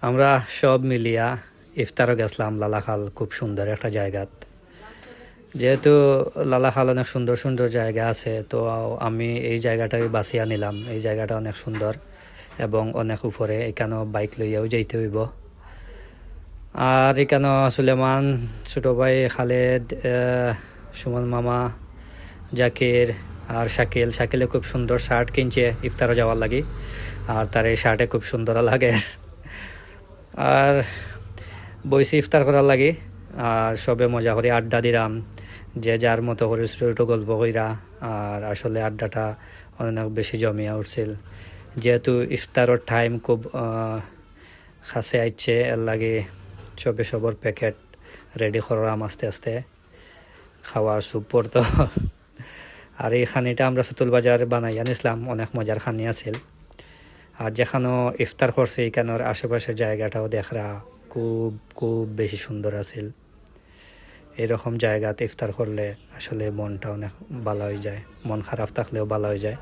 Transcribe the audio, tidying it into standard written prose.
আমরা সব মিলিয়া ইফতারও গেছিলাম লালাখাল, খুব সুন্দর একটা জায়গা। যেহেতু লালাখাল অনেক সুন্দর সুন্দর জায়গা আছে, তো আমি এই জায়গাটাই বাছিয়া নিলাম। এই জায়গাটা অনেক সুন্দর এবং অনেক উপরে, এখানেও বাইক লইয়াও যাইতে হইব। আর এখানেও সুলেমান, ছোট ভাই খালেদ, সুমন মামা, জাকির আর শাকিলে খুব সুন্দর শার্ট কিনছে ইফতারে যাওয়ার লাগি, আর তার এই শার্টে খুব সুন্দর লাগে। আর বইসি ইফতার করার লাগি, আর সবে মজা করে আড্ডা দিলাম, যে যার মতো করে ছোটো গল্প কইরা। আর আসলে আড্ডাটা অনেক বেশি জমিয়া উঠছিল, যেহেতু ইফতারের টাইম খুব কাছে আইছে, এর লাগে সবে সবর প্যাকেট রেডি করাম আস্তে আস্তে খাওয়ার সুপ পড়তো। আর এই খানিটা আমরা সুতুল বাজার বানাই আনিছিলাম, অনেক মজার খানি আছিল। আর যেখানেও ইফতার করছে এখানের আশেপাশের জায়গাটাও দেখরা খুব খুব বেশি সুন্দর আছিল। এরকম জায়গাতে ইফতার করলে আসলে মনটা অনেক ভালো হয়ে যায়, মন খারাপ থাকলেও ভালো হয়ে যায়।